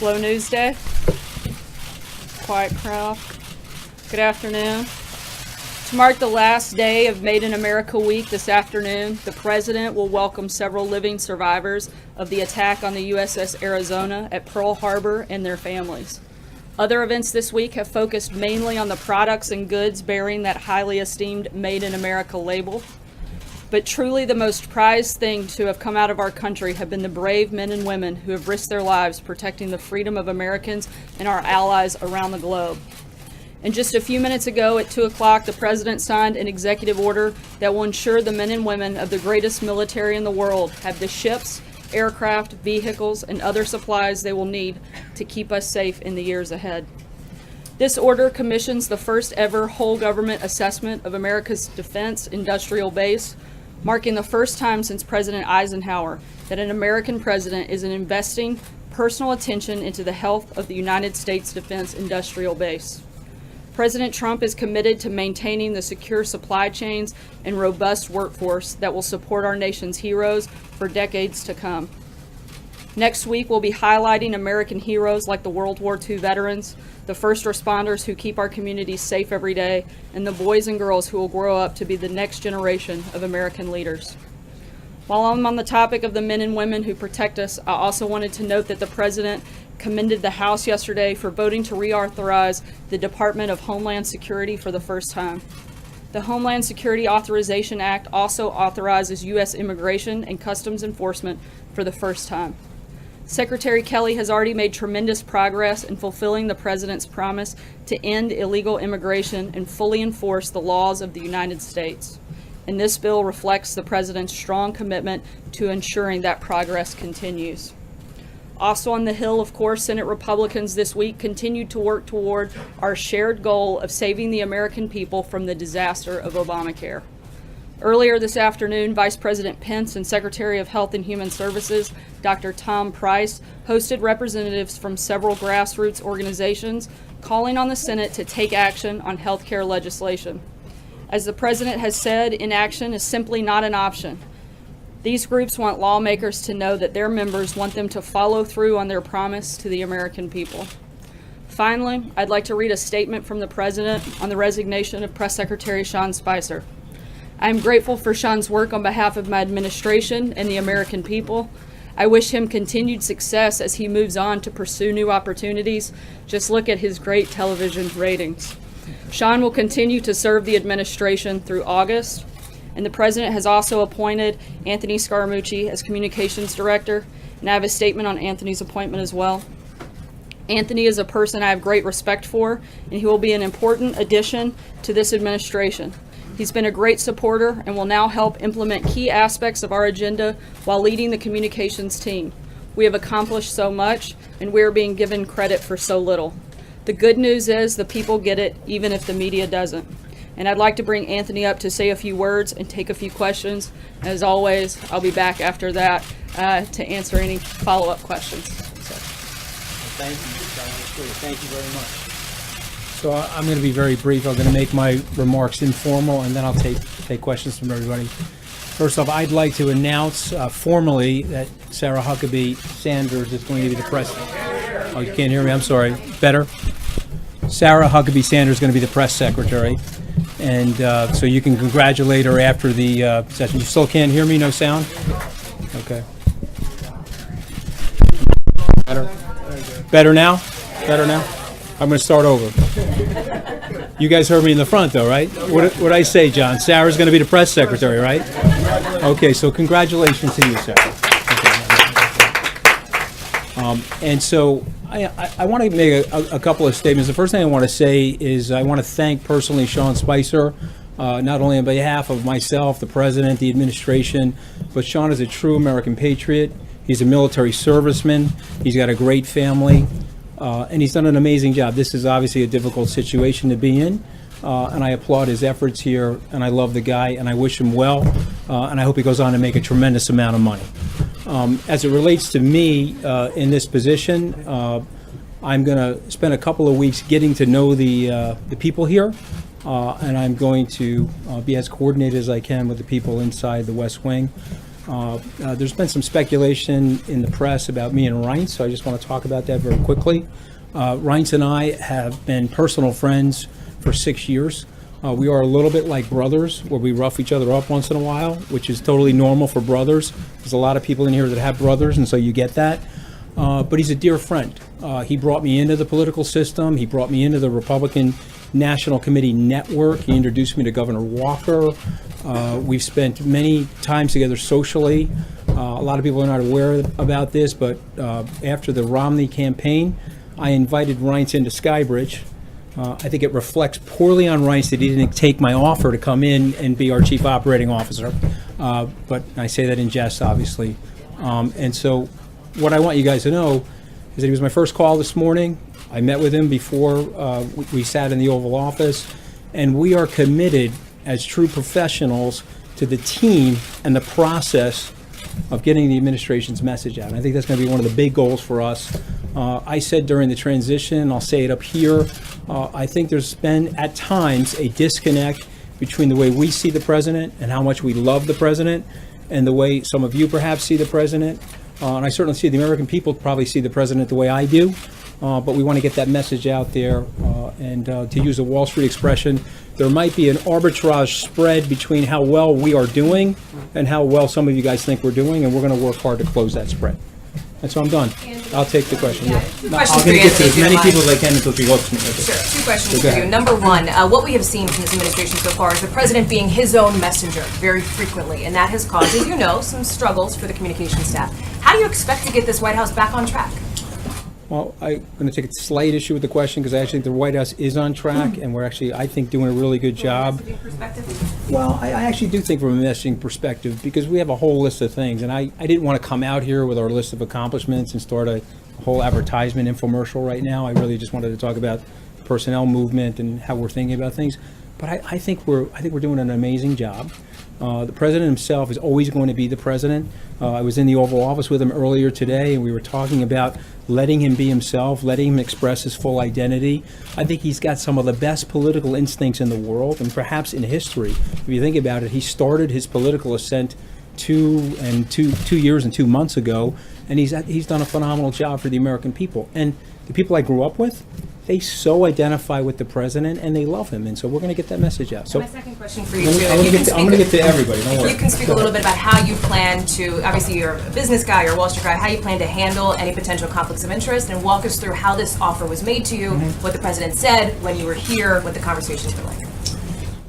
slow news day. Quiet crowd. Good afternoon. To mark the last day of Made in America Week this afternoon, the President will welcome several living survivors of the attack on the USS Arizona at Pearl Harbor and their families. Other events this week have focused mainly on the products and goods bearing that highly esteemed Made in America label. But truly the most prized thing to have come out of our country have been the brave men and women who have risked their lives protecting the freedom of Americans and our allies around the globe. And just a few minutes ago at 2 o'clock, the President signed an executive order that will ensure the men and women of the greatest military in the world have the ships, aircraft, vehicles, and other supplies they will need to keep us safe in the years ahead. This order commissions the first ever whole government assessment of America's defense industrial base, marking the first time since President Eisenhower that an American president is investing personal attention into the health of the United States defense industrial base. President Trump is committed to maintaining the secure supply chains and robust workforce that will support our nation's heroes for decades to come. Next week, we'll be highlighting American heroes like the World War II veterans, the first responders who keep our communities safe every day, and the boys and girls who will grow up to be the next generation of American leaders. While I'm on the topic of the men and women who protect us, I also wanted to note that the President commended the House yesterday for voting to reauthorize the Department of Homeland Security for the first time. The Homeland Security Authorization Act also authorizes U.S. Immigration and Customs Enforcement for the first time. Secretary Kelly has already made tremendous progress in fulfilling the President's promise to end illegal immigration and fully enforce the laws of the United States. And this bill reflects the President's strong commitment to ensuring that progress continues. Also on the Hill, of course, Senate Republicans this week continued to work toward our shared goal of saving the American people from the disaster of Obamacare. Earlier this afternoon, Vice President Pence and Secretary of Health and Human Services, Dr. Tom Price, hosted representatives from several grassroots organizations calling on the Senate to take action on health care legislation. As the President has said, inaction is simply not an option. These groups want lawmakers to know that their members want them to follow through on their promise to the American people. Finally, I'd like to read a statement from the President on the resignation of Press Secretary Sean Spicer. I am grateful for Sean's work on behalf of my administration and the American people. I wish him continued success as he moves on to pursue new opportunities. Just look at his great television ratings. Sean will continue to serve the administration through August. And the President has also appointed Anthony Scaramucci as Communications Director, and I have a statement on Anthony's appointment as well. Anthony is a person I have great respect for, and he will be an important addition to this administration. He's been a great supporter and will now help implement key aspects of our agenda while leading the communications team. We have accomplished so much, and we are being given credit for so little. The good news is the people get it, even if the media doesn't. And I'd like to bring Anthony up to say a few words and take a few questions. As always, I'll be back after that to answer any follow-up questions. So. Thank you. Thank you very much. So I'm going to be very brief. I'm going to make my remarks informal, and then I'll take questions from everybody. First off, I'd like to announce formally that Sarah Huckabee Sanders is going to be the press. Oh, you can't hear me? I'm sorry. Better? Sarah Huckabee Sanders is going to be the press secretary. And so you can congratulate her after the session. You still can't hear me? No sound? Okay. Better? Better now? Better now? I'm going to start over. You guys heard me in the front, though, right? What did I say, John? Sarah's going to be the press secretary, right? Okay, so congratulations to you, Sarah. Okay. And so I want to make a couple of statements. The first thing I want to say is I want to thank personally Sean Spicer, not only on behalf of myself, the President, the administration, but Sean is a true American patriot. He's a military serviceman. He's got a great family, and he's done an amazing job. This is obviously a difficult situation to be in, and I applaud his efforts here, and I love the guy, and I wish him well, and I hope he goes on to make a tremendous amount of money. As it relates to me in this position, I'm going to spend a couple of weeks getting to know the people here, and I'm going to be as coordinated as I can with the people inside the West Wing. There's been some speculation in the press about me and Reince, so I just want to talk about that very quickly. Reince and I have been personal friends for 6 years. We are a little bit like brothers, where we rough each other up once in a while, which is totally normal for brothers. There's a lot of people in here that have brothers, and so you get that. But he's a dear friend. He brought me into the political system. He brought me into the Republican National Committee network. He introduced me to Governor Walker. We've spent many times together socially. A lot of people are not aware about this, but after the Romney campaign, I invited Reince into Skybridge. I think it reflects poorly on Reince that he didn't take my offer to come in and be our chief operating officer. But I say that in jest, obviously. And so what I want you guys to know is that he was my first call this morning. I met with him before we sat in the Oval Office, and we are committed as true professionals to the team and the process of getting the administration's message out. And I think that's going to be one of the big goals for us. I said during the transition, I'll say it up here, I think there's been at times a disconnect between the way we see the president and how much we love the president and the way some of you perhaps see the president. And I certainly see the American people probably see the president the way I do. But we want to get that message out there. And to use a Wall Street expression, there might be an arbitrage spread between how well we are doing and how well some of you guys think we're doing, and we're going to work hard to close that spread. And so I'm done. I'll take the question. Yeah. I'm going to get to as many people as I can until she looks at me. Sure. Two questions for you. Number one, what we have seen from this administration so far is the president being his own messenger very frequently, and that has caused, as you know, some struggles for the communications staff. How do you expect to get this White House back on track? Well, I'm going to take a slight issue with the question because I actually think the White House is on track, and we're actually, I think, doing a really good job. Well, I actually do think from a messaging perspective, because we have a whole list of things, and I didn't want to come out here with our list of accomplishments and start a whole advertisement infomercial right now. I really just wanted to talk about the personnel movement and how we're thinking about things. But I think we're doing an amazing job. The president himself is always going to be the president. I was in the Oval Office with him earlier today, and we were talking about letting him be himself, letting him express his full identity. I think he's got some of the best political instincts in the world, and perhaps in history. If you think about it, he started his political ascent two years and 2 months ago, and he's done a phenomenal job for the American people. And the people I grew up with, they so identify with the president and they love him, and so we're going to get that message out. So my second question for you, too. I'm going to get to everybody. Don't worry. You can speak a little bit about how you plan to, obviously you're a business guy, you're a Wall Street guy, how you plan to handle any potential conflicts of interest, and walk us through how this offer was made to you, what the president said when you were here, what the conversations were like.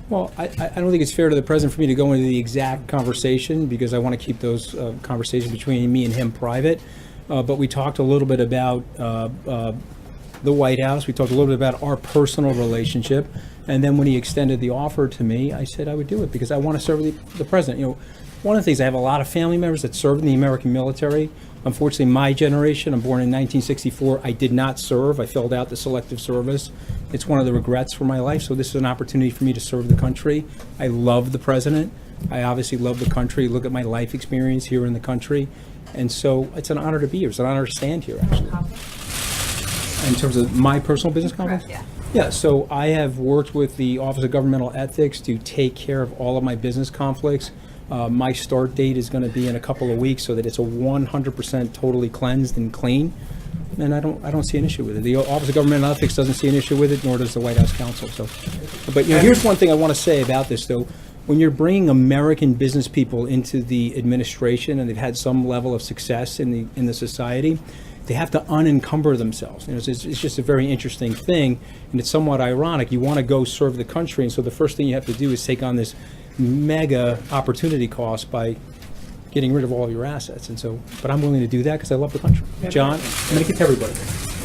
Well, I don't think it's fair to the president for me to go into the exact conversation because I want to keep those conversations between me and him private. But we talked a little bit about the White House. We talked a little bit about our personal relationship. And then when he extended the offer to me, I said I would do it because I want to serve the president. You know, one of the things, I have a lot of family members that served in the American military. Unfortunately, my generation, I'm born in 1964, I did not serve. I filled out the selective service. It's one of the regrets for my life. So this is an opportunity for me to serve the country. I love the president. I obviously love the country. Look at my life experience here in the country. And so it's an honor to be here. It's an honor to stand here, actually. In terms of my personal business conflicts? Yeah. Yeah, so I have worked with the Office of Governmental Ethics to take care of all of my business conflicts. My start date is going to be in a couple of weeks so that it's a 100% totally cleansed and clean. And I don't see an issue with it. The Office of Governmental Ethics doesn't see an issue with it, nor does the White House counsel. So, but you know, here's one thing I want to say about this, though. When you're bringing American business people into the administration and they've had some level of success in the society, they have to unencumber themselves. You know, it's just a very interesting thing, and it's somewhat ironic. You want to go serve the country, and so the first thing you have to do is take on this mega opportunity cost by getting rid of all of your assets. And so, but I'm willing to do that because I love the country. John, I'm going to get to everybody.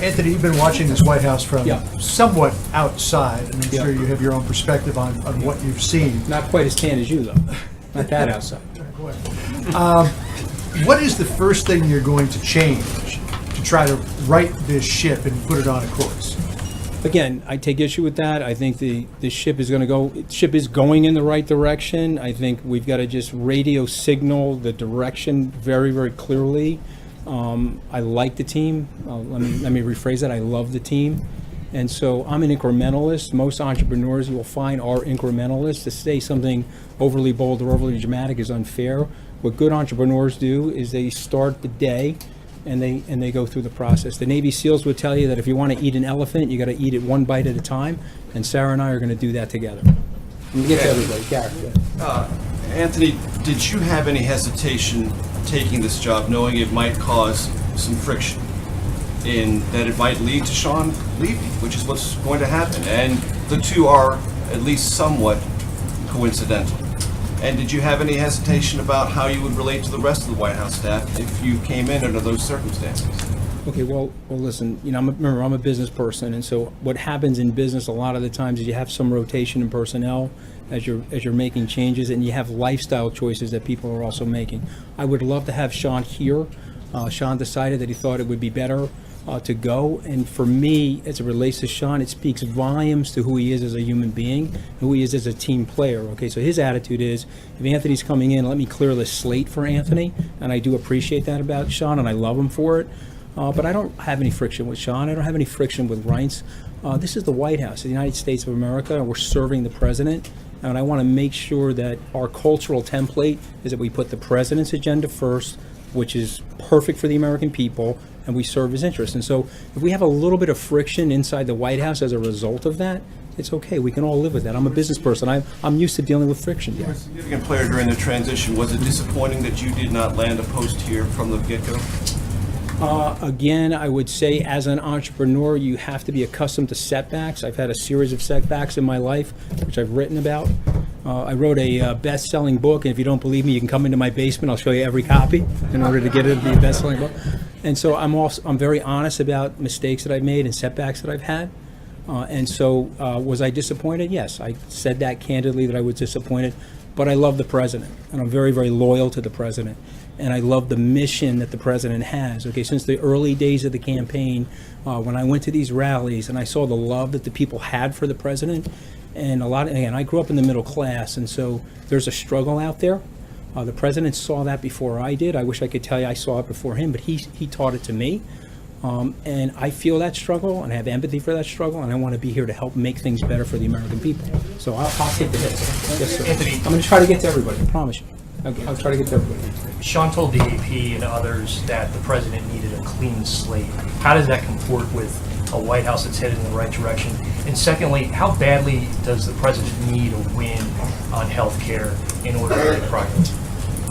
Anthony, you've been watching this White House from somewhat outside, and I'm sure you have your own perspective on what you've seen. Not quite as tan as you, though. Not that outside. What is the first thing you're going to change to try to right this ship and put it on a course? Again, I take issue with that. I think the ship is going in the right direction. I think we've got to just radio signal the direction very, very clearly. I like the team. Let me rephrase that. I love the team. And so I'm an incrementalist. Most entrepreneurs you will find are incrementalists. To say something overly bold or overly dramatic is unfair. What good entrepreneurs do is they start the day and they go through the process. The Navy SEALs would tell you that if you want to eat an elephant, you got to eat it one bite at a time, and Sarah and I are going to do that together. We get to everybody. Gary, Anthony, did you have any hesitation taking this job, knowing it might cause some friction, in that it might lead to Sean leaving, which is what's going to happen, and the two are at least somewhat coincidental? And did you have any hesitation about how you would relate to the rest of the White House staff if you came in under those circumstances? Okay, well, listen, you know, remember, I'm a business person, and so what happens in business a lot of the times is you have some rotation in personnel as you're making changes, and you have lifestyle choices that people are also making. I would love to have Sean here. Sean decided that he thought it would be better to go, and for me, as it relates to Sean, it speaks volumes to who he is as a human being, who he is as a team player. Okay, so his attitude is, if Anthony's coming in, let me clear the slate for Anthony, and I do appreciate that about Sean, and I love him for it. But I don't have any friction with Sean. I don't have any friction with Reince. This is the White House, the United States of America, and we're serving the president. And I want to make sure that our cultural template is that we put the president's agenda first, which is perfect for the American people, and we serve his interests. And so if we have a little bit of friction inside the White House as a result of that, it's okay. We can all live with that. I'm a business person. I'm used to dealing with friction. You were a significant player during the transition. Was it disappointing that you did not land a post here from the get-go? Again, I would say as an entrepreneur, you have to be accustomed to setbacks. I've had a series of setbacks in my life, which I've written about. I wrote a best-selling book, and if you don't believe me, you can come into my basement. I'll show you every copy in order to get it to be a best-selling book. And so I'm very honest about mistakes that I've made and setbacks that I've had. And so was I disappointed? Yes, I said that candidly, that I was disappointed. But I love the president, and I'm very, very loyal to the president. And I love the mission that the president has. Okay, since the early days of the campaign, when I went to these rallies and I saw the love that the people had for the president, and again, I grew up in the middle class, and so there's a struggle out there. The president saw that before I did. I wish I could tell you I saw it before him, but he taught it to me. And I feel that struggle, and I have empathy for that struggle, and I want to be here to help make things better for the American people. So I'll take the hits. Yes, sir. Anthony. I'm going to try to get to everybody, I promise you. I'll try to get to everybody. Sean told the AP and others that the president needed a clean slate. How does that comport with a White House that's headed in the right direction? And secondly, how badly does the president need a win on health care in order to make progress?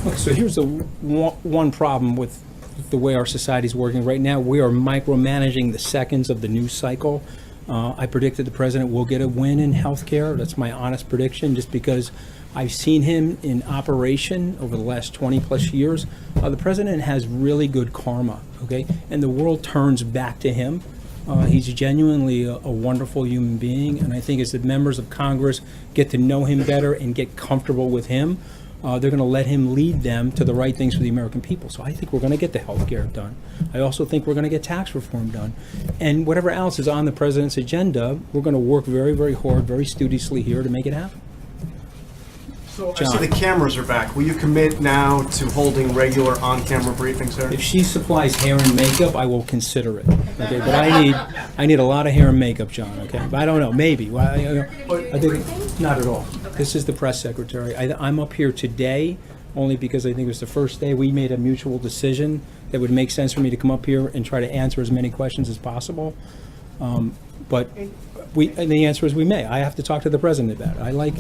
Okay, so here's the one problem with the way our society is working right now. We are micromanaging the seconds of the news cycle. I predicted the president will get a win in health care. That's my honest prediction, just because I've seen him in operation over the last 20 plus years. The president has really good karma, okay? And the world turns back to him. He's genuinely a wonderful human being, and I think as the members of Congress get to know him better and get comfortable with him, they're going to let him lead them to the right things for the American people. So I think we're going to get the health care done. I also think we're going to get tax reform done. And whatever else is on the president's agenda, we're going to work very, very hard, very studiously here to make it happen. So I see the cameras are back. Will you commit now to holding regular on-camera briefings there? If she supplies hair and makeup, I will consider it. Okay, but I need a lot of hair and makeup, John. Okay, but I don't know. Maybe. Well, I think not at all. This is the press secretary. I'm up here today only because I think it was the first day we made a mutual decision that would make sense for me to come up here and try to answer as many questions as possible. But and the answer is we may. I have to talk to the president about it. I like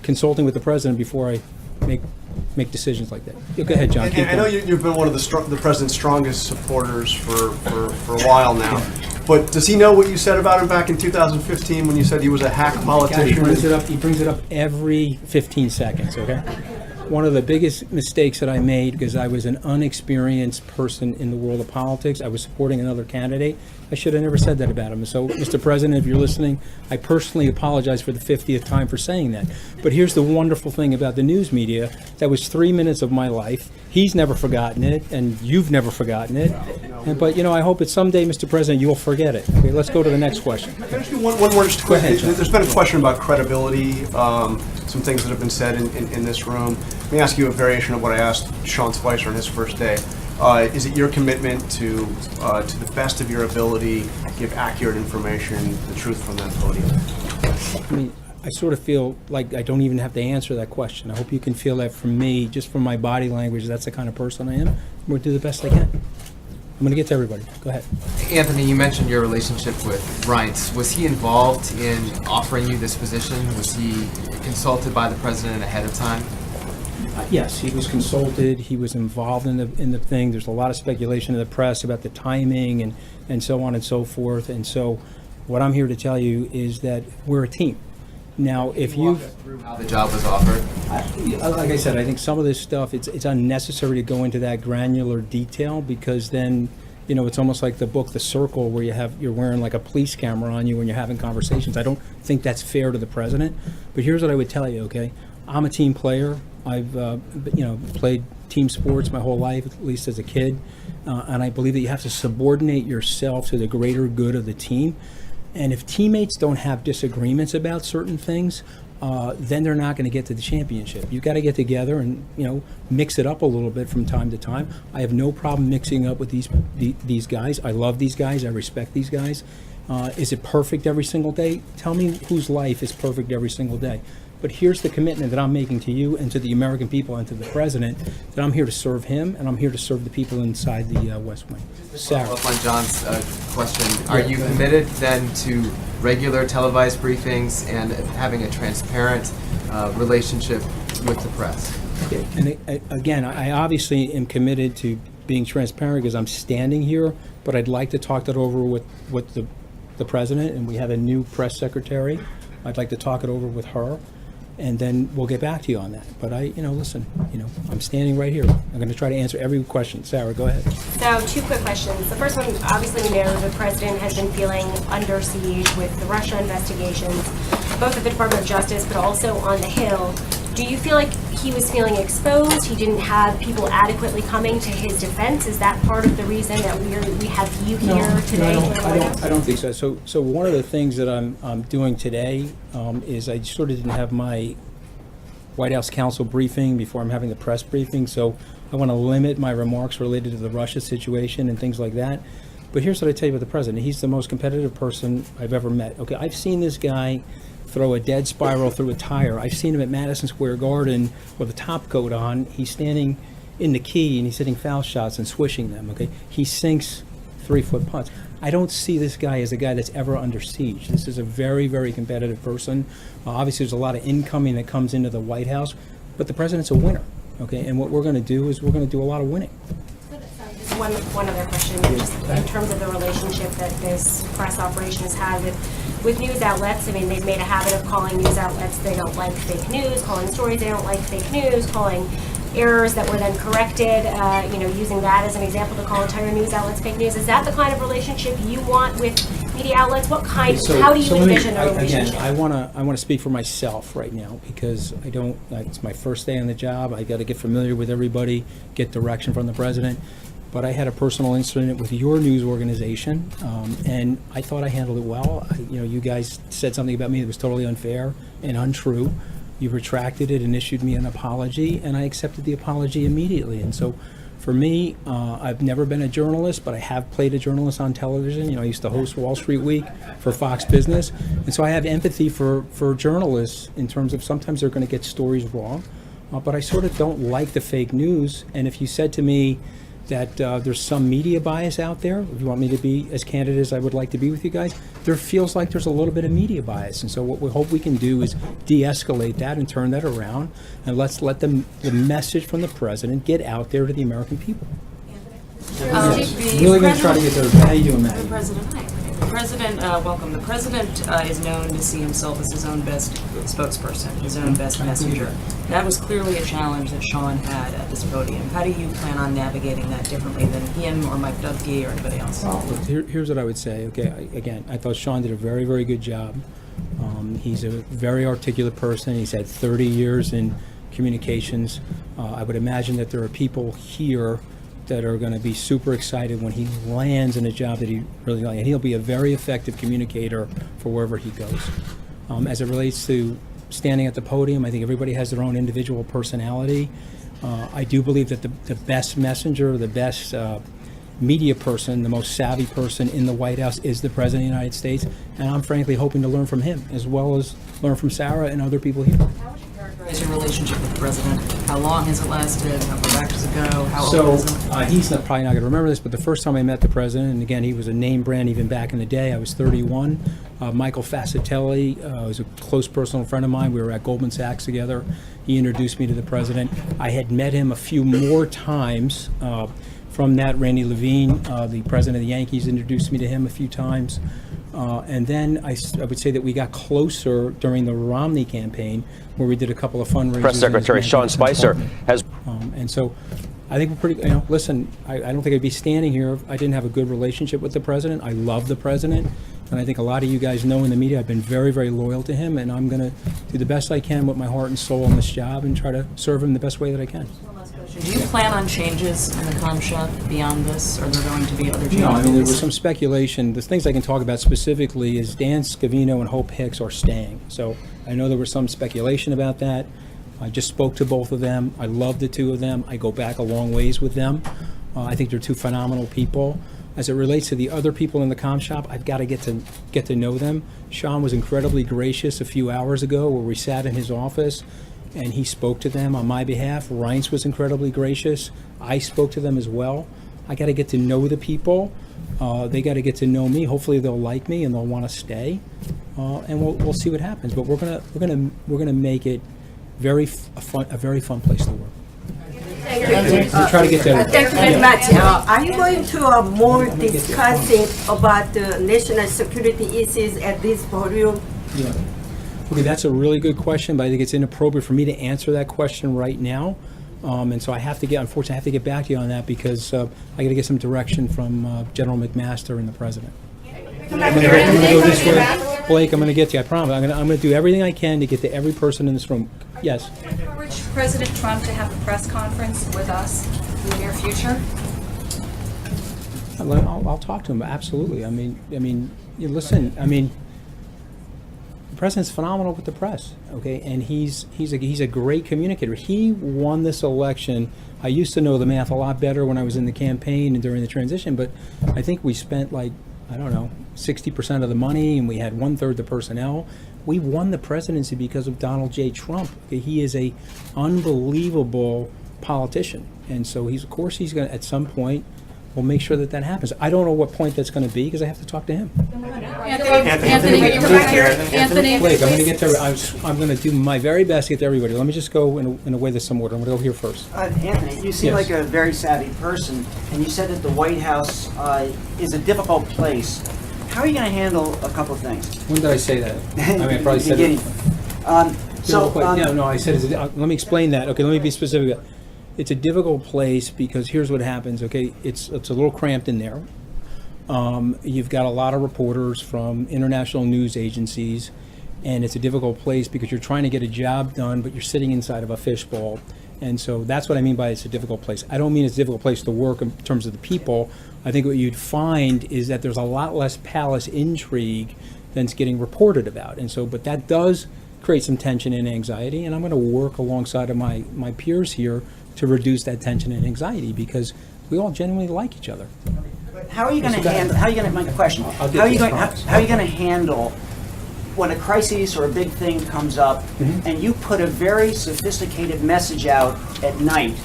consulting with the president before I make decisions like that. Yeah, go ahead, John. And I know you've been one of the president's strongest supporters for a while now. But does he know what you said about him back in 2015 when you said he was a hack politician? He brings it up every 15 seconds, okay? One of the biggest mistakes that I made, because I was an unexperienced person in the world of politics, I was supporting another candidate. I should have never said that about him. So, Mr. President, if you're listening, I personally apologize for the 50th time for saying that. But here's the wonderful thing about the news media. That was 3 minutes of my life. He's never forgotten it, and you've never forgotten it. But, I hope that someday, Mr. President, you'll forget it. Okay, let's go to the next question. Can I just do one more just quick? There's been a question about credibility, some things that have been said in this room. Let me ask you a variation of what I asked Sean Spicer on his first day. Is it your commitment to the best of your ability, give accurate information, the truth from that podium? I sort of feel like I don't even have to answer that question. I hope you can feel that from me, just from my body language. That's the kind of person I am. I'm going to do the best I can. I'm going to get to everybody. Go ahead. Anthony, you mentioned your relationship with Reince. Was he involved in offering you this position? Was he consulted by the president ahead of time? Yes, he was consulted. He was involved in the thing. There's a lot of speculation in the press about the timing and so on and so forth. And so what I'm here to tell you is that we're a team. Now, if you've... How the job was offered? Like I said, I think some of this stuff, it's unnecessary to go into that granular detail, because then, you know, it's almost like the book The Circle, where you're wearing like a police camera on you when you're having conversations. I don't think that's fair to the president. But here's what I would tell you, okay? I'm a team player. I've played team sports my whole life, at least as a kid. And I believe that you have to subordinate yourself to the greater good of the team. And if teammates don't have disagreements about certain things, then they're not going to get to the championship. You've got to get together and, you know, mix it up a little bit from time to time. I have no problem mixing up with these guys. I love these guys. I respect these guys. Is it perfect every single day? Tell me whose life is perfect every single day. But here's the commitment that I'm making to you and to the American people and to the president, that I'm here to serve him, and I'm here to serve the people inside the West Wing. Sarah. Follow up on John's question. Are you committed then to regular televised briefings and having a transparent relationship with the press? Okay. And again, I obviously am committed to being transparent because I'm standing here, but I'd like to talk that over with the president, and we have a new press secretary. I'd like to talk it over with her, and then we'll get back to you on that. But listen, I'm standing right here. I'm going to try to answer every question. Sarah, go ahead. So, two quick questions. The first one, obviously we know the president has been feeling under siege with the Russia investigations, both at the Department of Justice, but also on the Hill. Do you feel like he was feeling exposed? He didn't have people adequately coming to his defense? Is that part of the reason that we have you here today? I don't think so. So one of the things that I'm doing today is I sort of didn't have my White House counsel briefing before I'm having the press briefing. So I want to limit my remarks related to the Russia situation and things like that. But here's what I tell you about the president. He's the most competitive person I've ever met. Okay, I've seen this guy throw a dead spiral through a tire. I've seen him at Madison Square Garden with a top coat on. He's standing in the key and he's hitting foul shots and swishing them, okay? He sinks 3-foot putts. I don't see this guy as a guy that's ever under siege. This is a very, very competitive person. Obviously, there's a lot of incoming that comes into the White House, but the president's a winner, okay? And what we're going to do is we're going to do a lot of winning. One other question, just in terms of the relationship that this press operation has had with news outlets. I mean, they've made a habit of calling news outlets they don't like fake news, calling stories they don't like fake news, calling errors that were then corrected, using that as an example to call entire news outlets fake news. Is that the kind of relationship you want with media outlets? How do you envision a relationship? Again, I want to speak for myself right now, because it's my first day on the job. I got to get familiar with everybody, get direction from the president. But I had a personal incident with your news organization, and I thought I handled it well. You guys said something about me that was totally unfair and untrue. You retracted it and issued me an apology, and I accepted the apology immediately. And so for me, I've never been a journalist, but I have played a journalist on television. I used to host Wall Street Week for Fox Business. And so I have empathy for journalists in terms of sometimes they're going to get stories wrong. But I sort of don't like the fake news. And if you said to me that there's some media bias out there, if you want me to be as candid as I would like to be with you guys, there feels like there's a little bit of media bias. And so what we hope we can do is de-escalate that and turn that around, and let's let the message from the president get out there to the American people. Really going to try to get there. How you doing, Matt? Welcome. The president is known to see himself as his own best spokesperson, his own best messenger. That was clearly a challenge that Sean had at this podium. How do you plan on navigating that differently than him or Mike Dubke or anybody else? Here's what I would say. Okay, again, I thought Sean did a very, very good job. He's a very articulate person. He's had 30 years in communications. I would imagine that there are people here that are going to be super excited when he lands in a job that he really likes. And he'll be a very effective communicator for wherever he goes. As it relates to standing at the podium, I think everybody has their own individual personality. I do believe that the best messenger, the best media person, the most savvy person in the White House is the President of the United States. And I'm frankly hoping to learn from him as well as learn from Sarah and other people here. How would you characterize your relationship with the president? How long has it lasted? How far back does it go? How So old is it? he's probably not going to remember this, but the first time I met the president, and again, he was a name brand even back in the day. I was 31. Michael Fascitelli was a close personal friend of mine. We were at Goldman Sachs together. He introduced me to the president. I had met him a few more times. From that, Randy Levine, the president of the Yankees, introduced me to him a few times. And then I would say that we got closer during the Romney campaign, where we did a couple of fundraisers. Press Secretary Sean Spicer has. And so I think we're pretty, listen, I don't think I'd be standing here if I didn't have a good relationship with the president. I love the president. And I think a lot of you guys know in the media I've been very, very loyal to him. And I'm going to do the best I can with my heart and soul on this job and try to serve him the best way that I can. Do you plan on changes in the comm shop beyond this? Or are there going to be other changes? No, I mean, there was some speculation. The things I can talk about specifically is Dan Scavino and Hope Hicks are staying. So I know there was some speculation about that. I just spoke to both of them. I love the two of them. I go back a long ways with them. I think they're two phenomenal people. As it relates to the other people in the comm shop, I've got to get to know them. Sean was incredibly gracious a few hours ago where we sat in his office and he spoke to them on my behalf. Reince was incredibly gracious. I spoke to them as well. I got to get to know the people. They got to get to know me. Hopefully they'll like me and they'll want to stay. And we'll see what happens. But we're gonna make it a very fun place to work. We'll try to get there. Thank you very much. Are you going to more discussing about the national security issues at this podium? Yeah. Okay, that's a really good question, but I think it's inappropriate for me to answer that question right now. And so unfortunately, I have to get back to you on that because I got to get some direction from General McMaster and the president. I'm going to go this way. Blake, I'm going to get to you. I promise. I'm going to do everything I can to get to every person in this room. Yes. Encourage President Trump to have a press conference with us in the near future? I'll talk to him. Absolutely. I mean, you listen. I mean, the president's phenomenal with the press. Okay, and he's a great communicator. He won this election. I used to know the math a lot better when I was in the campaign and during the transition, but I think we spent 60% of the money, and we had 1/3 the personnel. We won the presidency because of Donald J. Trump. Okay, he is a unbelievable politician, and so he's going to at some point. We'll make sure that happens. I don't know what point that's going to be because I have to talk to him. Anthony, Blake, I'm going to get to. I'm going to do my very best to get to everybody. Let me just go in a way that's some order. I'm going to go here first. Anthony, you seem like a very savvy person, and you said that the White House is a difficult place. How are you going to handle a couple of things? When did I say that? I mean, I probably said it. No, I said, let me explain that. Okay, let me be specific. It's a difficult place because here's what happens. Okay, it's a little cramped in there. You've got a lot of reporters from international news agencies, and it's a difficult place because you're trying to get a job done, but you're sitting inside of a fishbowl. And so that's what I mean by it's a difficult place. I don't mean it's a difficult place to work in terms of the people. I think what you'd find is that there's a lot less palace intrigue than's getting reported about. And so, but that does create some tension and anxiety, and I'm going to work alongside of my peers here to reduce that tension and anxiety because we all genuinely like each other. How are you going to handle? How are you going to make a question? How are you going to handle when a crisis or a big thing comes up, and you put a very sophisticated message out at night,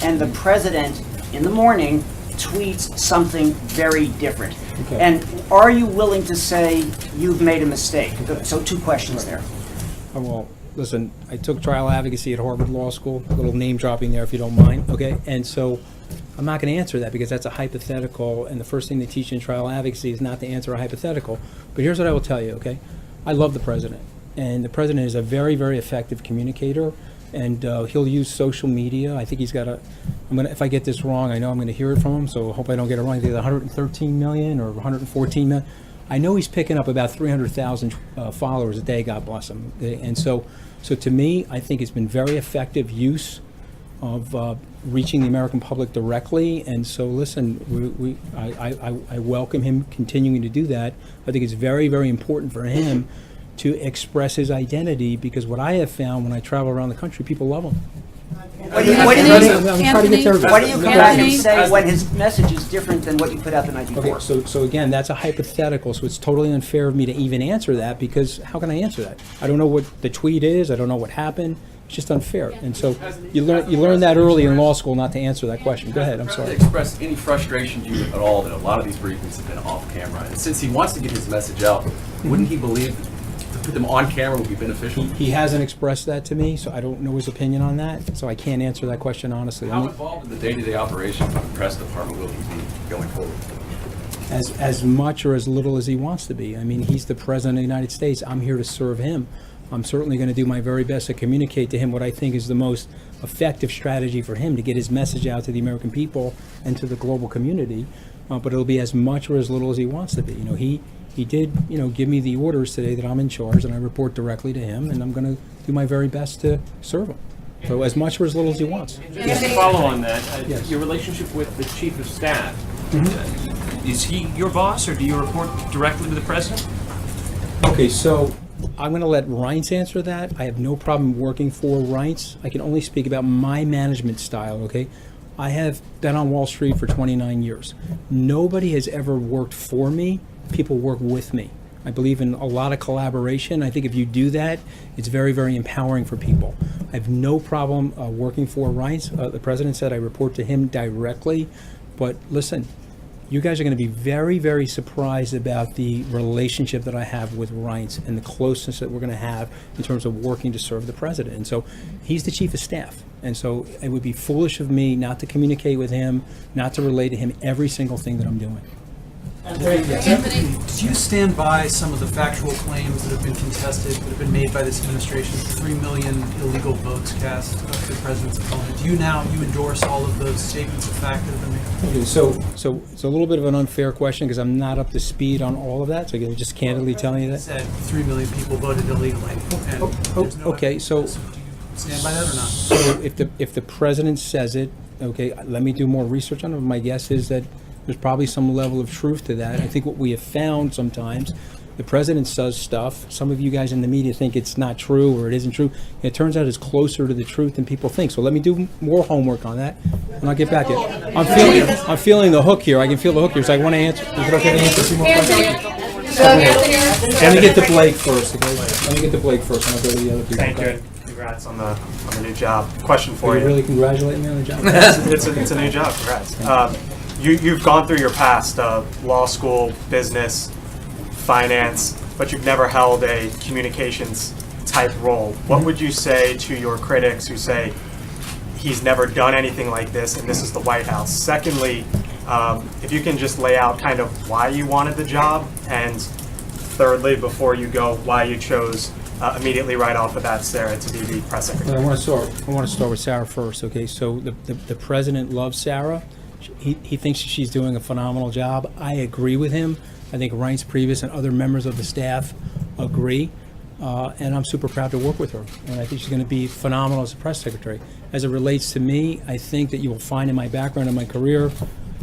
and the president in the morning tweets something very different? Okay. And are you willing to say you've made a mistake? So 2 questions there. Well, listen, I took trial advocacy at Harvard Law School, a little name dropping there if you don't mind, okay? And so I'm not going to answer that because that's a hypothetical, and the first thing they teach in trial advocacy is not to answer a hypothetical. But here's what I will tell you, okay? I love the president, and the president is a very, very effective communicator, and he'll use social media. I think he's got if I get this wrong, I know I'm going to hear it from him, so I hope I don't get it wrong. He's 113 million or 114 million. I know he's picking up about 300,000 followers a day, God bless him. And so to me, I think it's been very effective use of reaching the American public directly. And so listen, I welcome him continuing to do that. I think it's very, very important for him to express his identity because what I have found when I travel around the country, people love him. What do you I'm trying to get to everybody. What do you come back and say when his message is different than what you put out the night before? Okay, so again, that's a hypothetical, so it's totally unfair of me to even answer that, because how can I answer that? I don't know what the tweet is, I don't know what happened, it's just unfair. And so you learn that early in law school not to answer that question. Go ahead, I'm sorry. Express any frustration to you at all that a lot of these briefings have been off camera? And since he wants to get his message out, wouldn't he believe to put them on camera would be beneficial? He hasn't expressed that to me, so I don't know his opinion on that, so I can't answer that question honestly. How involved in the day-to-day operations of the press department will he be going forward? As much or as little as he wants to be. I mean, he's the President of the United States. I'm here to serve him. I'm certainly going to do my very best to communicate to him what I think is the most effective strategy for him to get his message out to the American people and to the global community. But it'll be as much or as little as he wants to be. You know, he did, you know, give me the orders today that I'm in charge, and I report directly to him, and I'm going to do my very best to serve him. So as much or as little as he wants. Just to follow on that, Yes. your relationship with the chief of staff, is he your boss, or do you report directly to the president? Okay, so I'm going to let Reince answer that. I have no problem working for Reince. I can only speak about my management style, okay? I have been on Wall Street for 29 years. Nobody has ever worked for me. People work with me. I believe in a lot of collaboration. I think if you do that, it's very, very empowering for people. I have no problem working for Reince. The president said I report to him directly. But listen, you guys are going to be very, very surprised about the relationship that I have with Reince and the closeness that we're going to have in terms of working to serve the president. And so he's the chief of staff. And so it would be foolish of me not to communicate with him, not to relay to him every single thing that I'm doing. Do you stand by some of the factual claims that have been contested, that have been made by this administration? 3 million illegal votes cast of the president's opponent. Do you endorse all of those statements of fact that have been made? Okay, so it's a little bit of an unfair question because I'm not up to speed on all of that. So I can just candidly tell you that. Said 3 million people voted illegally. Okay, so do you stand by that or not? So if the president says it, okay, let me do more research on it. My guess is that there's probably some level of truth to that. I think what we have found sometimes, the president says stuff. Some of you guys in the media think it's not true or it isn't true. It turns out it's closer to the truth than people think. So let me do more homework on that, and I'll get back to it. I'm feeling the hook here. I can feel the hook here. So I want to answer. Is it okay to answer a few more questions? Let me get to Blake first. Okay? Let me get to Blake first, and I'll go to the other people. Thank you. Congrats on the new job. Question for you. You really congratulating me on the job? it's a new job. Congrats. You've gone through your past, law school, business, finance, but you've never held a communications type role. What would you say to your critics who say he's never done anything like this and this is the White House? Secondly, if you can just lay out kind of why you wanted the job, and thirdly, before you go, why you chose immediately right off of that, Sarah, to be the press secretary. Well, I want to start with Sarah first. Okay, so the president loves Sarah. He thinks she's doing a phenomenal job. I agree with him. I think Reince Priebus and other members of the staff agree. And I'm super proud to work with her. And I think she's going to be phenomenal as a press secretary. As it relates to me, I think that you will find in my background and my career,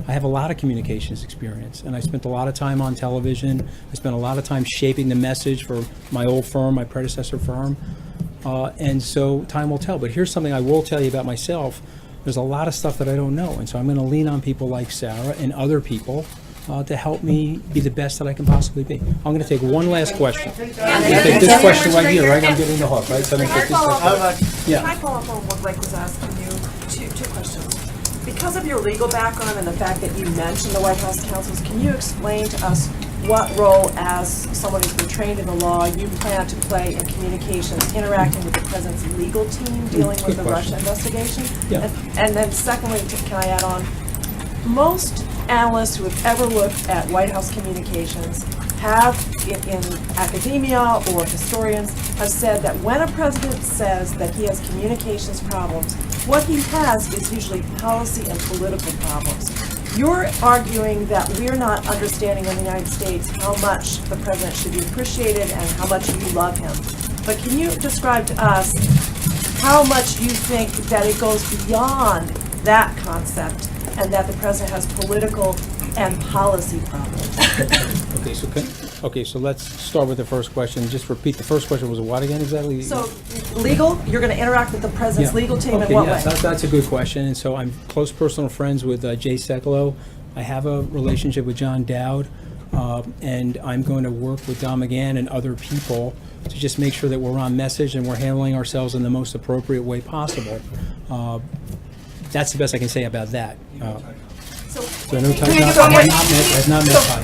I have a lot of communications experience. And I spent a lot of time on television. I spent a lot of time shaping the message for my old firm, my predecessor firm. And so time will tell. But here's something I will tell you about myself. There's a lot of stuff that I don't know, and so I'm going to lean on people like Sarah and other people to help me be the best that I can possibly be. I'm going to take one last question. I'm going to take this question right here, right? I'm giving the hook, right? So I'm going to take this question. Can I follow up on what Blake was asking you? Two questions. Because of your legal background and the fact that you mentioned the White House counsels, can you explain to us what role, as someone who's been trained in the law, you plan to play in communications, interacting with the president's legal team, dealing with the Russia investigation? Yeah. And then secondly, can I add on, most analysts who have ever looked at White House communications have, in academia or historians, have said that when a president says that he has communications problems, what he has is usually policy and political problems. You're arguing that we're not understanding in the United States how much the president should be appreciated and how much you love him. But can you describe to us how much you think that it goes beyond that concept and that the president has political and policy problems? Okay, so Okay, so let's start with the first question. Just repeat, the first question was what again exactly? So, legal, you're going to interact with the president's Yeah. legal team in Okay, what yes, way? that's a good question. And so I'm close personal friends with Jay Sekulow. I have a relationship with John Dowd, and I'm going to work with Don McGann and other people to just make sure that we're on message and we're handling ourselves in the most appropriate way possible. That's the best I can say about that. So no Ty, I've not met Ty.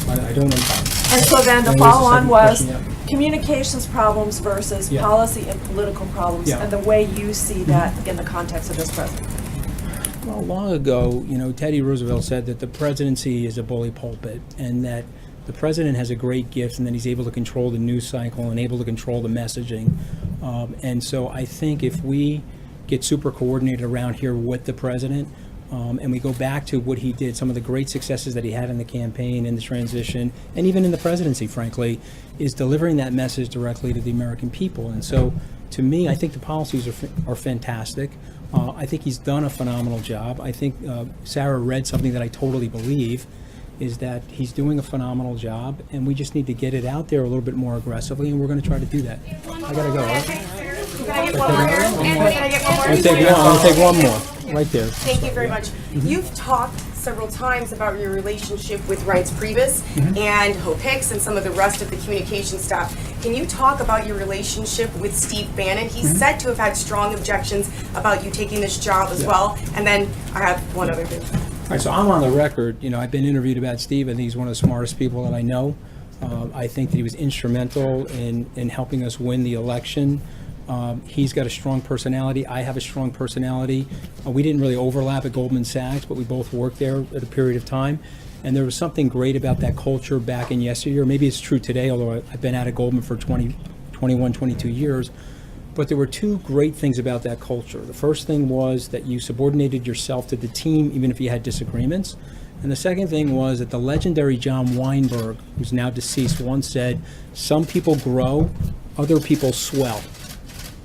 I don't know Ty. And so then the And there's a follow-on second was question, yeah. communications problems versus Yeah. policy and political problems, Yeah. and the way you see that in the context of this president. Well, long ago, Teddy Roosevelt said that the presidency is a bully pulpit, and that the president has a great gift, and that he's able to control the news cycle and able to control the messaging. And so I think if we get super coordinated around here with the president, and we go back to what he did, some of the great successes that he had in the campaign, in the transition, and even in the presidency, frankly, is delivering that message directly to the American people. And so, to me, I think the policies are fantastic. I think he's done a phenomenal job. I think Sarah read something that I totally believe, is that he's doing a phenomenal job, and we just need to get it out there a little bit more aggressively, and we're going to try to do that. I gotta go, right? Can I get one more? Can I get one more? I'm gonna take one more, right there. Thank you very much. You've talked several times about your relationship with Reince Priebus and Hope Hicks and some of the rest of the communication staff. Can you talk about your relationship with Steve Bannon? He's said to have had strong objections about you taking this job as well. And then I have one other thing. All right, so I'm on the record. I've been interviewed about Steve. I think he's one of the smartest people that I know. I think that he was instrumental in helping us win the election. He's got a strong personality. I have a strong personality. We didn't really overlap at Goldman Sachs, but we both worked there at a period of time. And there was something great about that culture back in yesteryear. Maybe it's true today, although I've been out of Goldman for 21, 22 years. But there were two great things about that culture. The first thing was that you subordinated yourself to the team, even if you had disagreements. And the second thing was that the legendary John Weinberg, who's now deceased, once said, "Some people grow, other people swell."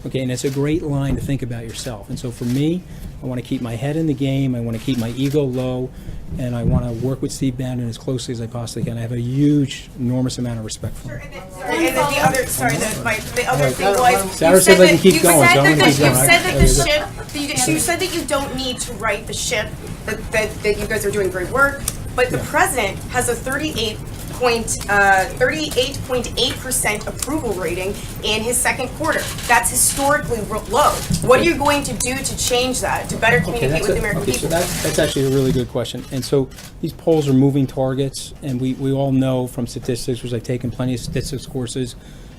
Okay, and it's a great line to think about yourself. And so for me, I want to keep my head in the game, I want to keep my ego low, and I want to work with Steve Bannon as closely as I possibly can. I have a huge, enormous amount of respect for him. And then the other, the other thing was, Sarah said I can keep going, so I'm going to keep going. You said that the ship, you said that you don't need to right the ship, that you guys are doing great work, but the president has a 38.8% approval rating in his second quarter. That's historically low. What are you going to do to change that, to better communicate with the American people? So that's actually a really good question. And so these polls are moving targets, and we all know from statistics, which I've taken plenty of statistics courses,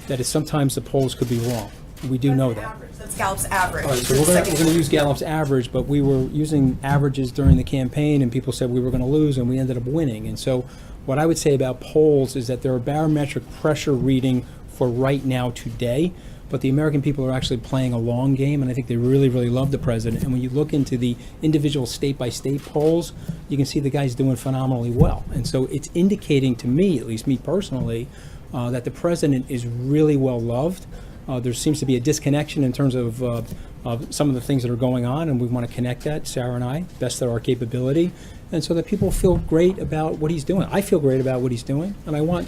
that sometimes the polls could be wrong. We do know that. That's Gallup's average. All right, so we're going to use Gallup's average, but we were using averages during the campaign, and people said we were going to lose, and we ended up winning. And so what I would say about polls is that they're a barometric pressure reading for right now today, but the American people are actually playing a long game, and I think they really, really love the president. And when you look into the individual state-by-state polls, you can see the guy's doing phenomenally well. And so it's indicating to me, at least me personally, that the president is really well loved. There seems to be a disconnection in terms of some of the things that are going on, and we want to connect that, Sarah and I, best of our capability, and so that people feel great about what he's doing. I feel great about what he's doing, and I want,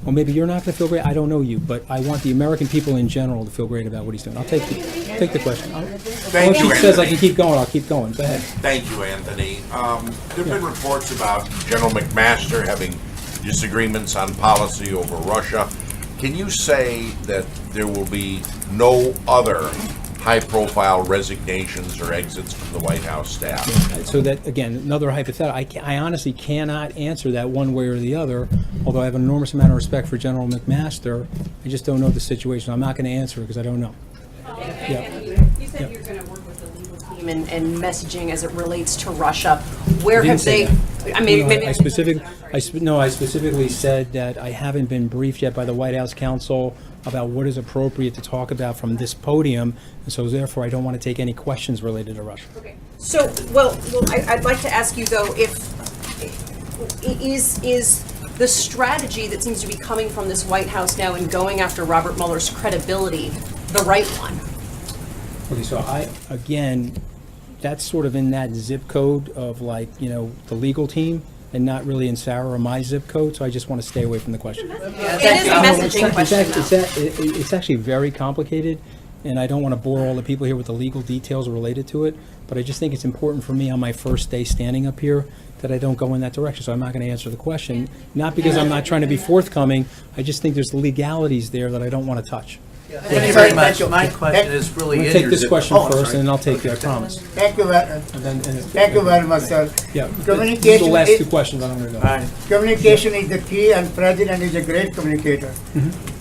well, maybe you're not going to feel great, I don't know you, but I want the American people in general to feel great about what he's doing. I'll take the question. Thank you, If he says I Anthony. can keep going, I'll keep going. Go ahead. Thank you, Anthony. There have been reports about General McMaster having disagreements on policy over Russia. Can you say that there will be no other high-profile resignations or exits from the White House staff? So that, again, another hypothetical. I honestly cannot answer that one way or the other, although I have an enormous amount of respect for General McMaster. I just don't know the situation. I'm not going to answer it because I don't know. You said you're going to work with the legal team and messaging as it relates to Russia. Where have they? I mean, maybe I specifically said that I haven't been briefed yet by the White House counsel about what is appropriate to talk about from this podium, and so therefore I don't want to take any questions related to Russia. Okay. So, I'd like to ask you though, if is the strategy that seems to be coming from this White House now in going after Robert Mueller's credibility the right one? Okay, so again, that's sort of in that zip code of the legal team. and not really in Sarah or my zip code, so I just want to stay away from the question. It is a messaging question, though. It's actually very complicated, and I don't want to bore all the people here with the legal details related to it, but I just think it's important for me on my first day standing up here that I don't go in that direction, so I'm not going to answer the question, not because I'm not trying to be forthcoming, I just think there's legalities there that I don't want to touch. Thank you very much. My question is really I'm in going to take your this zip- question Oh, I'm first, sorry. and then I'll take you, I promise. Thank you very much, sir. Yeah, these are Communication the last is- two questions, I'm going to go. Communication is the key, and President is a great communicator.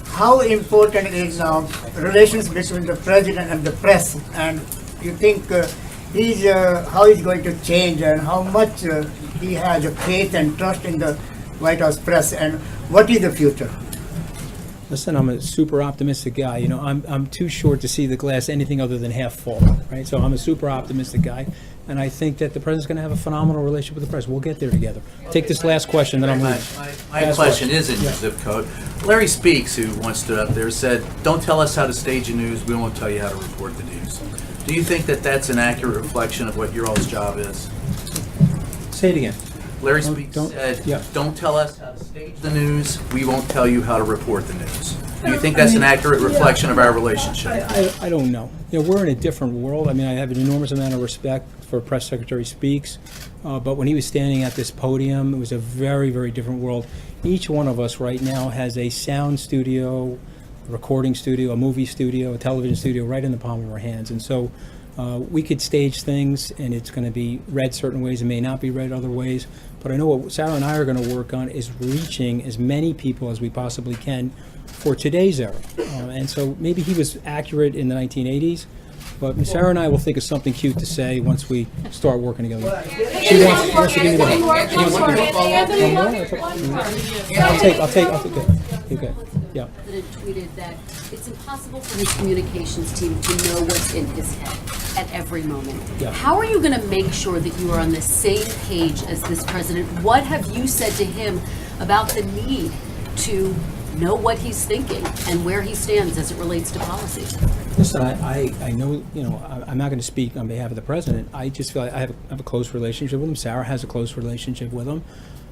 How important is now relations between the President and the press? And you think how he's going to change, and how much he has a faith and trust in the White House press, and what is the future? Listen, I'm a super optimistic guy. You know, I'm too short to see the glass anything other than half full, right? So I'm a super optimistic guy, and I think that the president's going to have a phenomenal relationship with the press. We'll get there together. Take this last question, then I'm leaving. My question is in your zip code. Larry Speaks, who once stood up there, said, "Don't tell us how to stage the news. We won't tell you how to report the news." Do you think that that's an accurate reflection of what your all's job is? Say it again. Larry Speaks said, "Don't tell us how to stage the news. We won't tell you how to report the news." Do you think that's an accurate reflection of our relationship? I don't know. You know, we're in a different world. I mean, I have an enormous amount of respect for Press Secretary Speaks, but when he was standing at this podium, it was a very, very different world. Each one of us right now has a sound studio, a recording studio, a movie studio, a television studio right in the palm of our hands. And so we could stage things, and it's going to be read certain ways. It may not be read other ways. But I know what Sarah and I are going to work on is reaching as many people as we possibly can for today's era. And so maybe he was accurate in the 1980s, but Sarah and I will think of something cute to say once we start working together. She wants to give me the I'll take it. Okay. Yeah. President tweeted that it's impossible for his communications team to know what's in his head at every moment. Yeah. How are you going to make sure that you are on the same page as this president? What have you said to him about the need to know what he's thinking and where he stands as it relates to policy? Listen, I know, you know, I'm not going to speak on behalf of the president. I just feel like I have a close relationship with him. Sarah has a close relationship with him.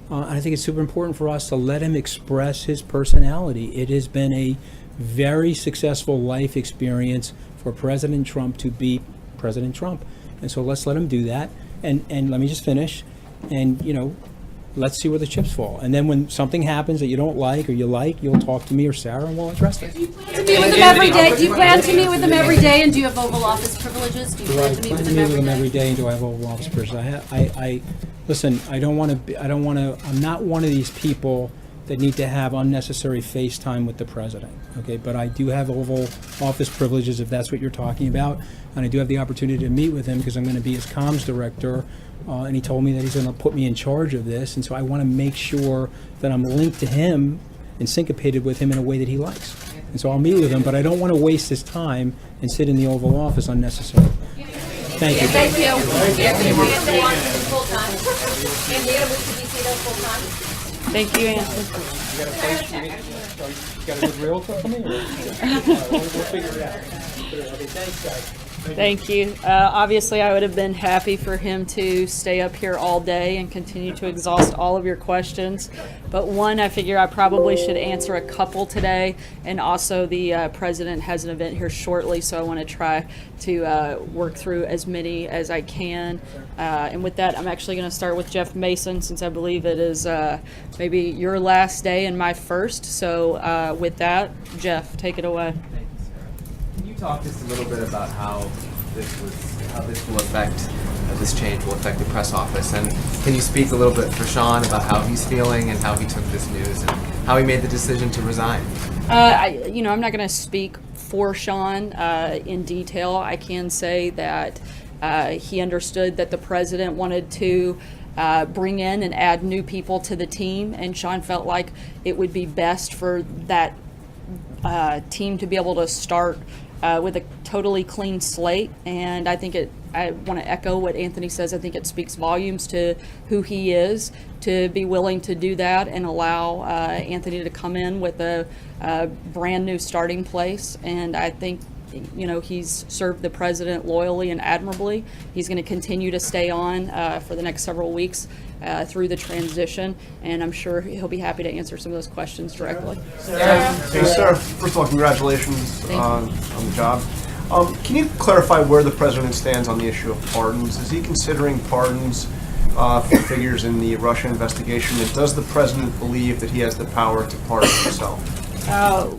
And I think it's super important for us to let him express his personality. It has been a very successful life experience for President Trump to be President Trump. And so let's let him do that. And let me just finish. And, you know, let's see where the chips fall. And then when something happens that you don't like or you like, you'll talk to me or Sarah and we'll address it. Do you plan to meet with him every day? Do you plan to meet with him every day? And do you have Oval Office privileges? Do you plan to meet with him every day? And do I have Oval Office privileges? Listen, I'm not one of these people that need to have unnecessary FaceTime with the president, okay? But I do have Oval Office privileges, if that's what you're talking about, and I do have the opportunity to meet with him because I'm going to be his comms director, and he told me that he's going to put me in charge of this, and so I want to make sure that I'm linked to him and syncopated with him in a way that he likes. And so I'll meet with him, but I don't want to waste his time and sit in the Oval Office unnecessarily. Thank you. Thank you. Anthony, we're going to go on to the full time. And you're going to move to DC though full time? Thank you, Anthony. You got a place for me? You got a good realtor for me? We'll figure it out. Okay, thanks, guys. Thank you. Obviously, I would have been happy for him to stay up here all day and continue to exhaust all of your questions. But one, I figure I probably should answer a couple today. And also, the president has an event here shortly, so I want to try to work through as many as I can. And with that, I'm actually going to start with Jeff Mason, since I believe it is maybe your last day and my first. So with that, Jeff, take it away. Can you talk just a little bit about how this will affect, this change will affect the press office? And can you speak a little bit for Sean about how he's feeling and how he took this news and how he made the decision to resign? I'm not going to speak for Sean in detail. I can say that he understood that the president wanted to bring in and add new people to the team, and Sean felt like it would be best for that team to be able to start with a totally clean slate. And I think I want to echo what Anthony says. I think it speaks volumes to who he is to be willing to do that and allow Anthony to come in with a brand new starting place. And I think, you know, he's served the president loyally and admirably. He's going to continue to stay on for the next several weeks through the transition, and I'm sure he'll be happy to answer some of those questions directly. Hey, sir, first of all, congratulations on the job. Can you clarify where the president stands on the issue of pardons? Is he considering pardons for figures in the Russia investigation? And does the president believe that he has the power to pardon himself?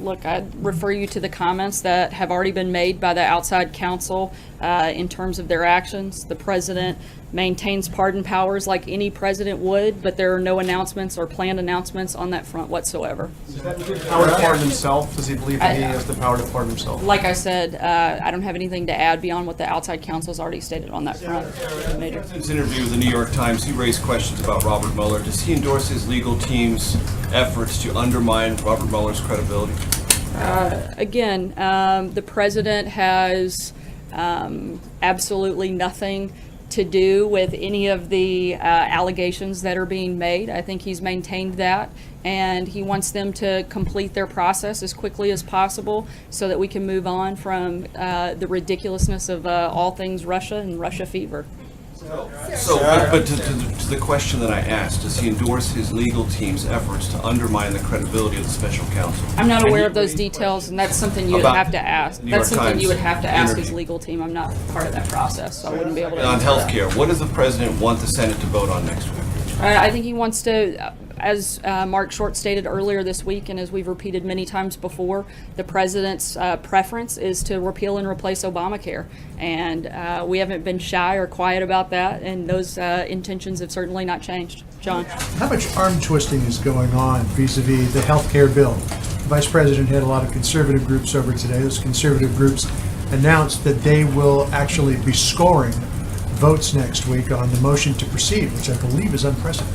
Look, I'd refer you to the comments that have already been made by the outside counsel in terms of their actions. The president maintains pardon powers like any president would, but there are no announcements or planned announcements on that front whatsoever. Does that include power to pardon himself? Does he believe that he has the power to pardon himself? Like I said, I don't have anything to add beyond what the outside counsel has already stated on that front. Major. In his interview with the New York Times, he raised questions about Robert Mueller. Does he endorse his legal team's efforts to undermine Robert Mueller's credibility? Again, the president has absolutely nothing to do with any of the allegations that are being made. I think he's maintained that, and he wants them to complete their process as quickly as possible so that we can move on from the ridiculousness of all things Russia and Russia fever. But to the question that I asked, does he endorse his legal team's efforts to undermine the credibility of the special counsel? I'm not aware of those details, and that's something you would have to ask. New York That's something you would have to ask his Times legal team. I'm not part of that process, so I wouldn't be able to on answer that. healthcare, what does the president want the Senate to vote on next week? I think he wants to, as Mark Short stated earlier this week, and as we've repeated many times before, the president's preference is to repeal and replace Obamacare. And we haven't been shy or quiet about that, and those intentions have certainly not changed. John? How much arm twisting is going on vis-a-vis the health care bill? The Vice President had a lot of conservative groups over today. Those conservative groups announced that they will actually be scoring votes next week on the motion to proceed, which I believe is unprecedented.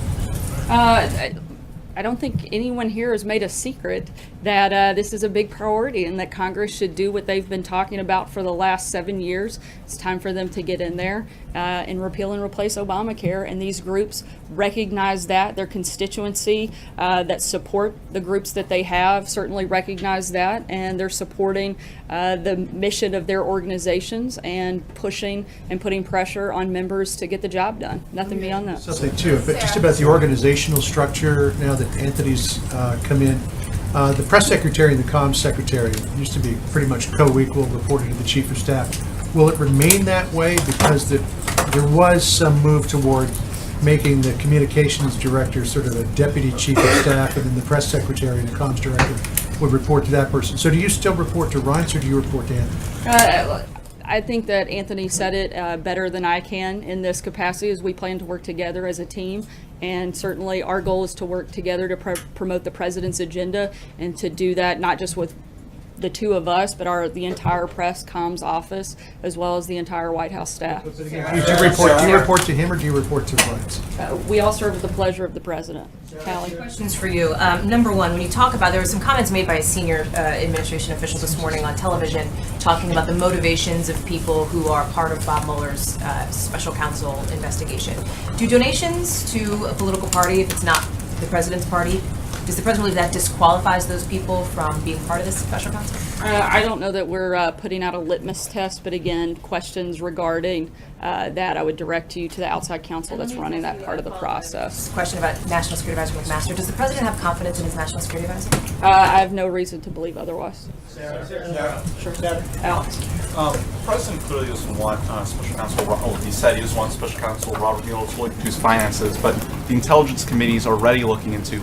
I don't think anyone here has made a secret that this is a big priority and that Congress should do what they've been talking about for the last 7 years. It's time for them to get in there and repeal and replace Obamacare. And these groups recognize that. Their constituency that support the groups that they have certainly recognize that. And they're supporting the mission of their organizations and pushing and putting pressure on members to get the job done. Nothing beyond that. Something too, but just about the organizational structure now that Anthony's come in. The press secretary and the comms secretary used to be pretty much co-equal, reporting to the chief of staff. Will it remain that way because there was some move toward making the communications director sort of a deputy chief of staff, and then the press secretary and the comms director would report to that person? So do you still report to Reince, or do you report to Anthony? I think that Anthony said it better than I can in this capacity, as we plan to work together as a team. And certainly our goal is to work together to promote the president's agenda, and to do that not just with the two of us, but the entire press comms office, as well as the entire White House staff. Do you report to him, or do you report to Reince? We all serve at the pleasure of the president. Callie? Questions for you. Number one, when you talk about, there were some comments made by a senior administration official this morning on television talking about the motivations of people who are part of Bob Mueller's special counsel investigation. Do donations to a political party, if it's not the president's party, does the president believe that disqualifies those people from being part of this special counsel? I don't know that we're putting out a litmus test, but again, questions regarding that I would direct you to the outside counsel that's running that part of the process. Question about National Security Advisor McMaster. Does the president have confidence in his National Security Advisor? I have no reason to believe otherwise. Sure. Alex? The president clearly doesn't want special counsel, he said he doesn't want special counsel Robert Mueller to look into his finances, but the intelligence committee is already looking into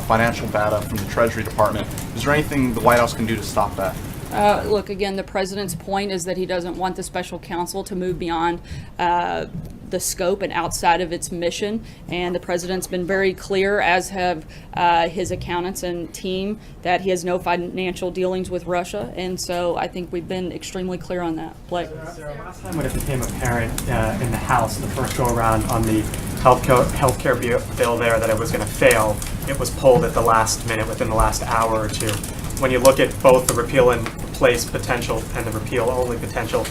financial data from the Treasury Department. Is there anything the White House can do to stop that? Look, again, the president's point is that he doesn't want the special counsel to move beyond the scope and outside of its mission. And the president's been very clear, as have his accountants and team, that he has no financial dealings with Russia. And so I think we've been extremely clear on that. Blake? Last time when it became apparent in the House, the first go around on the healthcare bill there, that it was going to fail, it was pulled at the last minute, within the last hour or two. When you look at both the repeal and replace potential and the repeal only potential,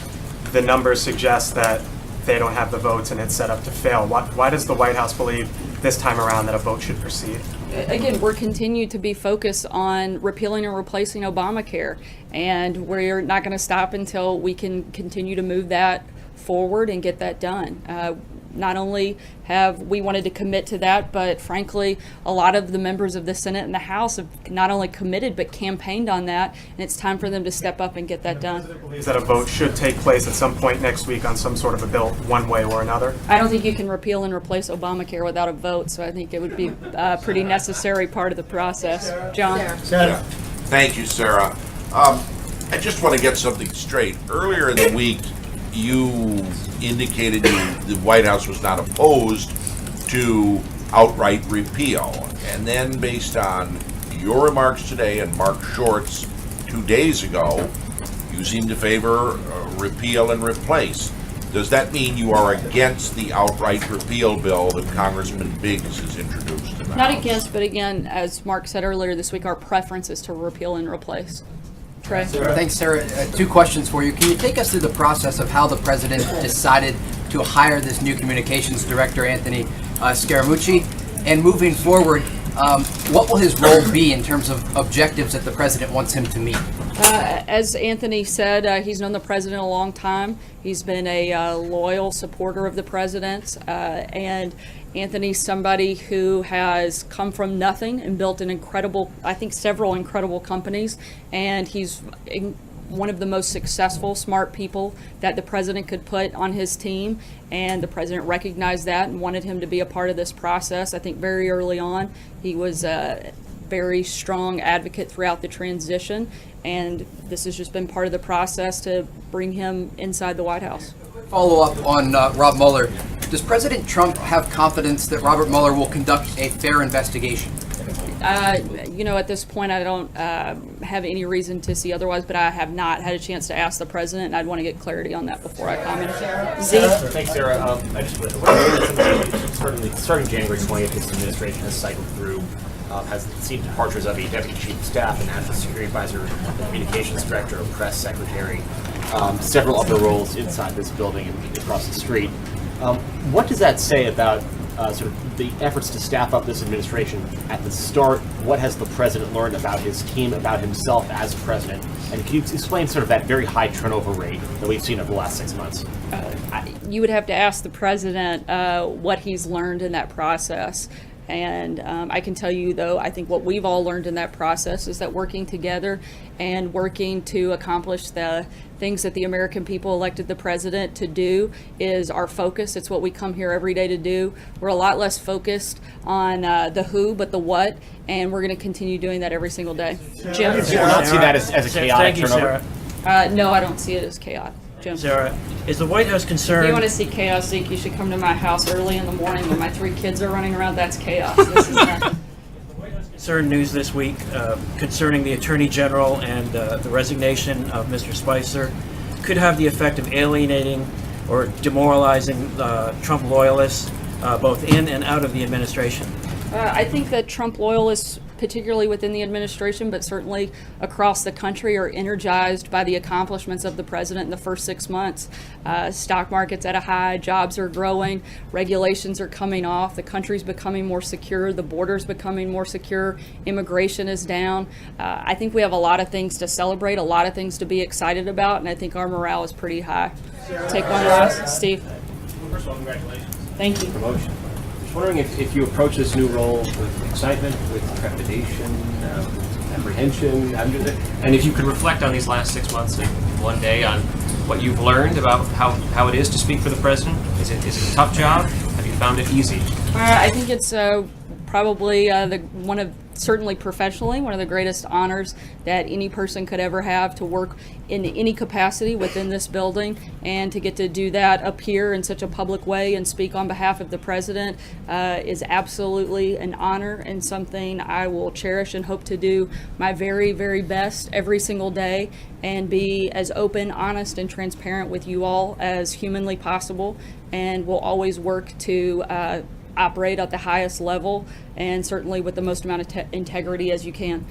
the numbers suggest that they don't have the votes and it's set up to fail. Why does the White House believe this time around that a vote should proceed? Again, we're continued to be focused on repealing and replacing Obamacare, and we're not going to stop until we can continue to move that forward and get that done. Not only have we wanted to commit to that, but frankly, a lot of the members of the Senate and the House have not only committed but campaigned on that, and it's time for them to step up and get that done. Believes that a vote should take place at some point next week on some sort of a bill, one way or another. I don't think you can repeal and replace Obamacare without a vote, so I think it would be a pretty necessary part of the process. John? Yeah. Thank you, Sarah. I just want to get something straight. Earlier in the week, you indicated the White House was not opposed to outright repeal. And then based on your remarks today and Mark Short's 2 days ago, you seem to favor repeal and replace. Does that mean you are against the outright repeal bill that Congressman Biggs has introduced in the Not House? against, but again, as Mark said earlier this week, our preference is to repeal and replace. Trey? Thanks, Sarah. 2 questions for you. Can you take us through the process of how the president decided to hire this new communications director, Anthony Scaramucci? And moving forward, what will his role be in terms of objectives that the president wants him to meet? As Anthony said, he's known the president a long time. He's been a loyal supporter of the president, and Anthony's somebody who has come from nothing and built an incredible, I think several incredible companies, and he's one of the most successful, smart people that the president could put on his team, and the president recognized that and wanted him to be a part of this process. I think very early on, he was a very strong advocate throughout the transition, and this has just been part of the process to bring him inside the White House. Follow up on Rob Mueller. Does President Trump have confidence that Robert Mueller will conduct a fair investigation? You know, at this point, I don't have any reason to see otherwise, but I have not had a chance to ask the president, and I'd want to get clarity on that before I comment. Zeke? Thanks, Sarah. I just starting January 20th, this administration has cycled through, has seen departures of a deputy chief of staff, a national security advisor, a communications director, a press secretary, several other roles inside this building and across the street. What does that say about sort of the efforts to staff up this administration at the start? What has the president learned about his team, about himself as president? And can you explain sort of that very high turnover rate that we've seen over the last 6 months? You would have to ask the president what he's learned in that process. And I can tell you, though, I think what we've all learned in that process is that working together and working to accomplish the things that the American people elected the president to do is our focus. It's what we come here every day to do. We're a lot less focused on the who, but the what, and we're going to continue doing that every single day. Jim? Do you not see that as a chaotic turnover? No, I don't see it as chaotic. Jim? Sarah, is the White House concerned? If you want to see chaos, Zeke, you should come to my house early in the morning when my 3 kids are running around. That's chaos. This is not. Concerned news this week concerning the Attorney General and the resignation of Mr. Spicer could have the effect of alienating or demoralizing Trump loyalists both in and out of the administration. I think that Trump loyalists, particularly within the administration, but certainly across the country, are energized by the accomplishments of the president in the first 6 months. Stock market's at a high, jobs are growing, regulations are coming off, the country's becoming more secure, the border's becoming more secure, immigration is down. I think we have a lot of things to celebrate, a lot of things to be excited about, and I think our morale is pretty high. Take one last, Steve. Well, first of all, congratulations. Thank you. Promotion. Just wondering if you approach this new role with excitement, with trepidation, apprehension, and if you could reflect on these last 6 months in one day on what you've learned about how it is to speak for the president. Is it a tough job? Have you found it easy? I think it's probably certainly professionally, one of the greatest honors that any person could ever have, to work in any capacity within this building, and to get to do that up here in such a public way and speak on behalf of the president is absolutely an honor and something I will cherish and hope to do my very, very best every single day and be as open, honest, and transparent with you all as humanly possible, and will always work to operate at the highest level and certainly with the most amount of integrity as you can.